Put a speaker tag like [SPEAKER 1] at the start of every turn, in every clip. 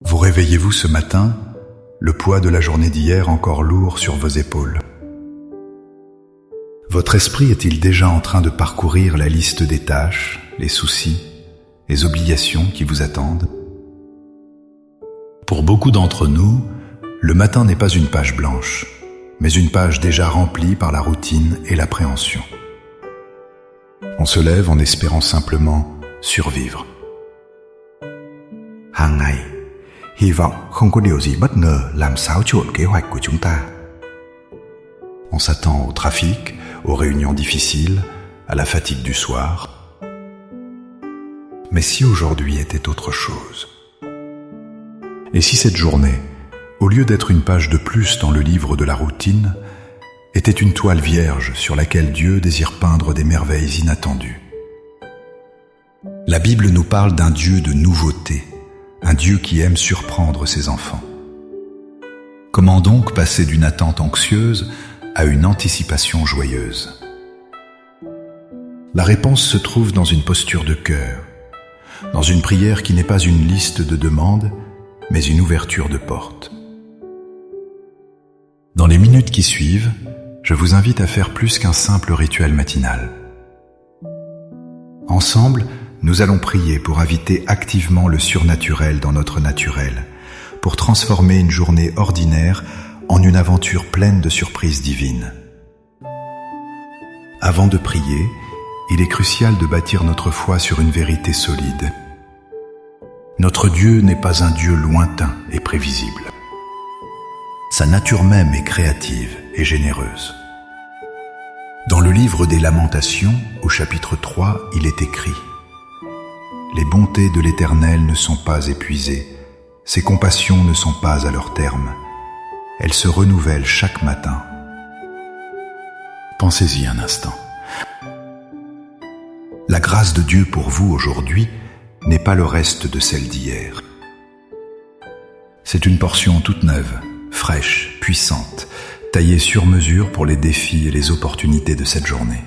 [SPEAKER 1] Vous réveillez-vous ce matin, le poids de la journée d'hier encore lourd sur vos épaules. Votre esprit est-il déjà en train de parcourir la liste des tâches, les soucis, les obligations qui vous attendent? Pour beaucoup d'entre nous, le matin n'est pas une page blanche, mais une page déjà remplie par la routine et l'appréhension. On se lève en espérant simplement survivre.
[SPEAKER 2] Hàng ngày, hy vọng không có điều gì bất ngờ làm xáo trộn kế hoạch của chúng ta.
[SPEAKER 1] On s'attend au trafic, aux réunions difficiles, à la fatigue du soir. Mais si aujourd'hui était autre chose? Et si cette journée, au lieu d'être une page de plus dans le livre de la routine, était une toile vierge sur laquelle Dieu désire peindre des merveilles inattendues? La Bible nous parle d'un Dieu de nouveauté, un Dieu qui aime surprendre ses enfants. Comment donc passer d'une attente anxieuse à une anticipation joyeuse? La réponse se trouve dans une posture de cœur, dans une prière qui n'est pas une liste de demandes, mais une ouverture de porte. Dans les minutes qui suivent, je vous invite à faire plus qu'un simple rituel matinal. Ensemble, nous allons prier pour inviter activement le surnaturel dans notre naturel, pour transformer une journée ordinaire en une aventure pleine de surprises divines. Avant de prier, il est crucial de bâtir notre foi sur une vérité solide. Notre Dieu n'est pas un Dieu lointain et prévisible. Sa nature même est créative et généreuse. Dans le livre des Lamentations, au chapitre 3, il est écrit: Les bontés de l'Éternel ne sont pas épuisées, ses compassions ne sont pas à leur terme. Elles se renouvellent chaque matin. Pensez-y un instant. La grâce de Dieu pour vous aujourd'hui n'est pas le reste de celle d'hier. C'est une portion toute neuve, fraîche, puissante, taillée sur mesure pour les défis et les opportunités de cette journée.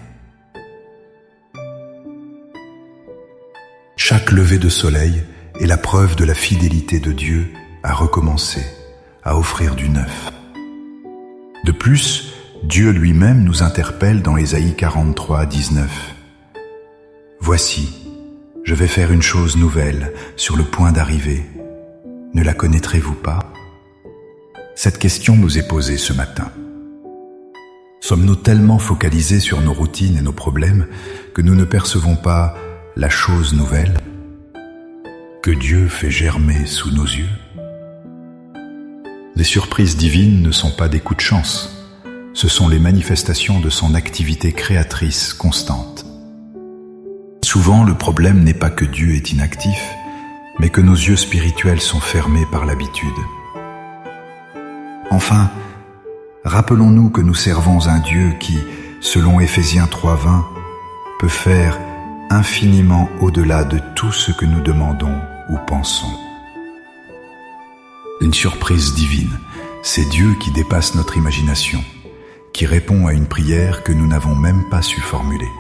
[SPEAKER 1] Chaque lever de soleil est la preuve de la fidélité de Dieu à recommencer, à offrir du neuf. De plus, Dieu lui-même nous interpelle dans Ésaïe 43, 19. « Voici, je vais faire une chose nouvelle sur le point d'arriver. Ne la connaîtrez-vous pas ?» Cette question nous est posée ce matin. Sommes-nous tellement focalisés sur nos routines et nos problèmes que nous ne percevons pas la chose nouvelle que Dieu fait germer sous nos yeux? Les surprises divines ne sont pas des coups de chance, ce sont les manifestations de son activité créatrice constante. Souvent, le problème n'est pas que Dieu est inactif, mais que nos yeux spirituels sont fermés par l'habitude. Enfin, rappelons-nous que nous servons un Dieu qui, selon Éphésiens 3:20, peut faire infiniment au-delà de tout ce que nous demandons ou pensons. Une surprise divine, c'est Dieu qui dépasse notre imagination, qui répond à une prière que nous n'avons même pas su formuler.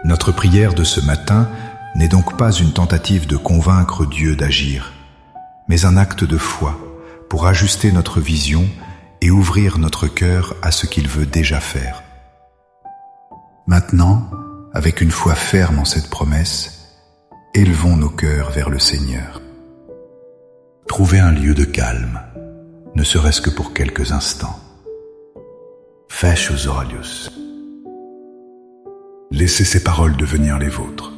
[SPEAKER 1] Notre prière de ce matin n'est donc pas une tentative de convaincre Dieu d'agir, mais un acte de foi pour ajuster notre vision et ouvrir notre cœur à ce qu'il veut déjà faire. Maintenant, avec une foi ferme en cette promesse, élevons nos cœurs vers le Seigneur. Trouvez un lieu de calme, ne serait-ce que pour quelques instants. Feche os olhos. Laissez ces paroles devenir les vôtres.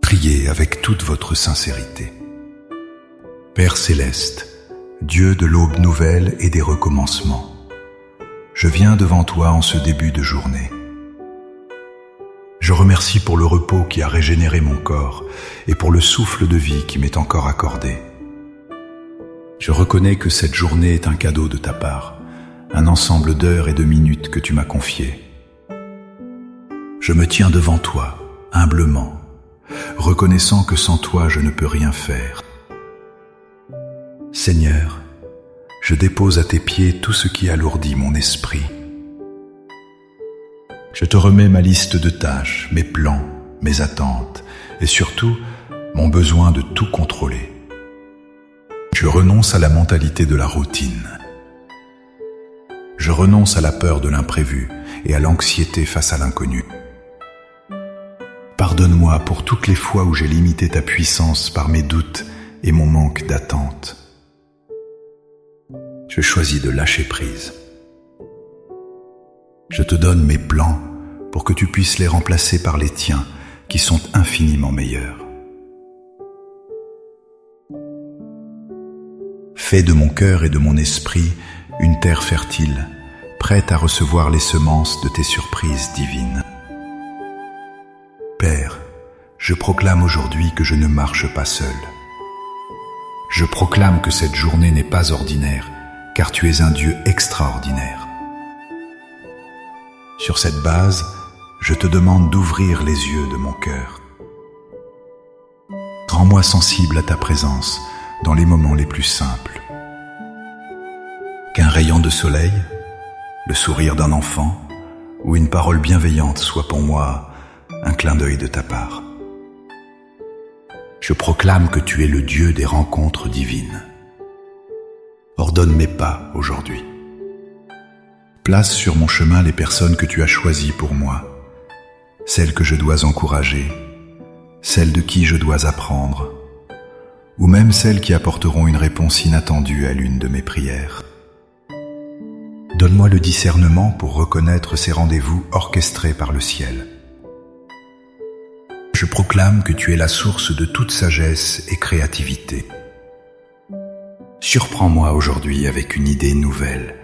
[SPEAKER 1] Priez avec toute votre sincérité. Père céleste, Dieu de l'aube nouvelle et des recommencements, je viens devant toi en ce début de journée. Je remercie pour le repos qui a régénéré mon corps et pour le souffle de vie qui m'est encore accordé. Je reconnais que cette journée est un cadeau de ta part, un ensemble d'heures et de minutes que tu m'as confiées. Je me tiens devant toi, humblement, reconnaissant que sans toi je ne peux rien faire. Seigneur, je dépose à tes pieds tout ce qui alourdit mon esprit. Je te remets ma liste de tâches, mes plans, mes attentes et surtout ont besoin de tout contrôler. Je renonce à la mentalité de la routine. Je renonce à la peur de l'imprévu et à l'anxiété face à l'inconnu. Pardonne-moi pour toutes les fois où j'ai limité ta puissance par mes doutes et mon manque d'attente. Je choisis de lâcher prise. Je te donne mes plans pour que tu puisses les remplacer par les tiens qui sont infiniment meilleurs. Fais de mon cœur et de mon esprit une terre fertile, prête à recevoir les semences de tes surprises divines. Père, je proclame aujourd'hui que je ne marche pas seul. Je proclame que cette journée n'est pas ordinaire, car tu es un Dieu extraordinaire. Sur cette base, je te demande d'ouvrir les yeux de mon cœur. Rends-moi sensible à ta présence dans les moments les plus simples. Qu'un rayon de soleil, le sourire d'un enfant ou une parole bienveillante soit pour moi un clin d'œil de ta part. Je proclame que tu es le Dieu des rencontres divines. Ordonne mes pas aujourd'hui. Place sur mon chemin les personnes que tu as choisies pour moi, celles que je dois encourager, celles de qui je dois apprendre, ou même celles qui apporteront une réponse inattendue à l'une de mes prières. Donne-moi le discernement pour reconnaître ces rendez-vous orchestrés par le ciel. Je proclame que tu es la source de toute sagesse et créativité. Surprends-moi aujourd'hui avec une idée nouvelle,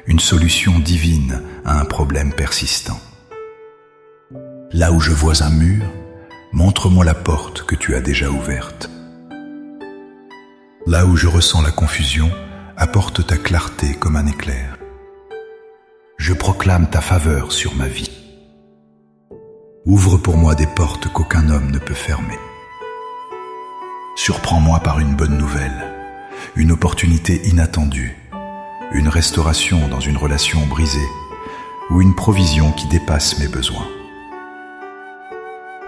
[SPEAKER 1] une solution divine à un problème persistant. Là où je vois un mur, montre-moi la porte que tu as déjà ouverte. Là où je ressens la confusion, apporte ta clarté comme un éclair. Je proclame ta faveur sur ma vie. Ouvre pour moi des portes qu'aucun homme ne peut fermer. Surprends-moi par une bonne nouvelle, une opportunité inattendue, une restauration dans une relation brisée ou une provision qui dépasse mes besoins.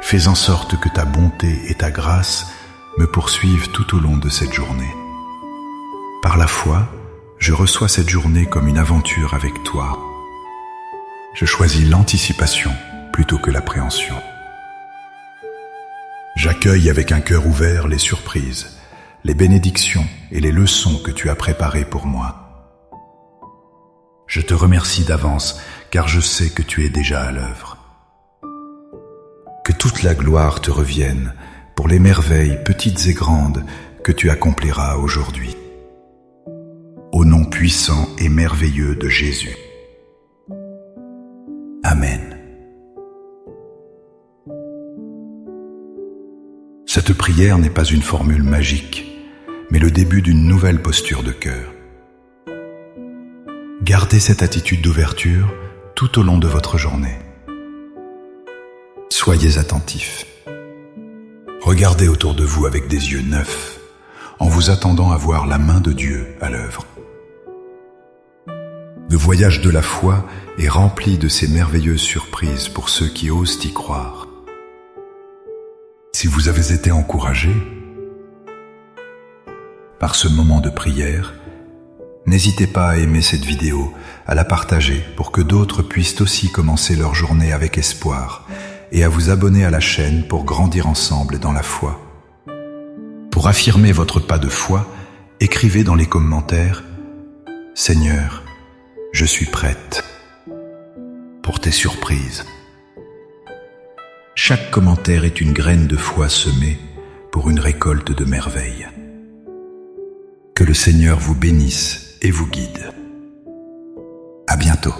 [SPEAKER 1] Fais en sorte que ta bonté et ta grâce me poursuivent tout au long de cette journée. Par la foi, je reçois cette journée comme une aventure avec toi. Je choisis l'anticipation plutôt que l'appréhension. J'accueille avec un cœur ouvert les surprises, les bénédictions et les leçons que tu as préparées pour moi. Je te remercie d'avance car je sais que tu es déjà à l'œuvre. Que toute la gloire te revienne pour les merveilles petites et grandes que tu accompliras aujourd'hui. Au nom puissant et merveilleux de Jésus. Amen. Cette prière n'est pas une formule magique, mais le début d'une nouvelle posture de cœur. Gardez cette attitude d'ouverture tout au long de votre journée. Soyez attentifs. Regardez autour de vous avec des yeux neufs, en vous attendant à voir la main de Dieu à l'œuvre. Le voyage de la foi est rempli de ces merveilleuses surprises pour ceux qui osent y croire. Si vous avez été encouragé par ce moment de prière, n'hésitez pas à aimer cette vidéo, à la partager pour que d'autres puissent aussi commencer leur journée avec espoir et à vous abonner à la chaîne pour grandir ensemble dans la foi. Pour affirmer votre pas de foi, écrivez dans les commentaires « Seigneur, je suis prête pour tes surprises ». Chaque commentaire est une graine de foi semée pour une récolte de merveilles. Que le Seigneur vous bénisse et vous guide. À bientôt.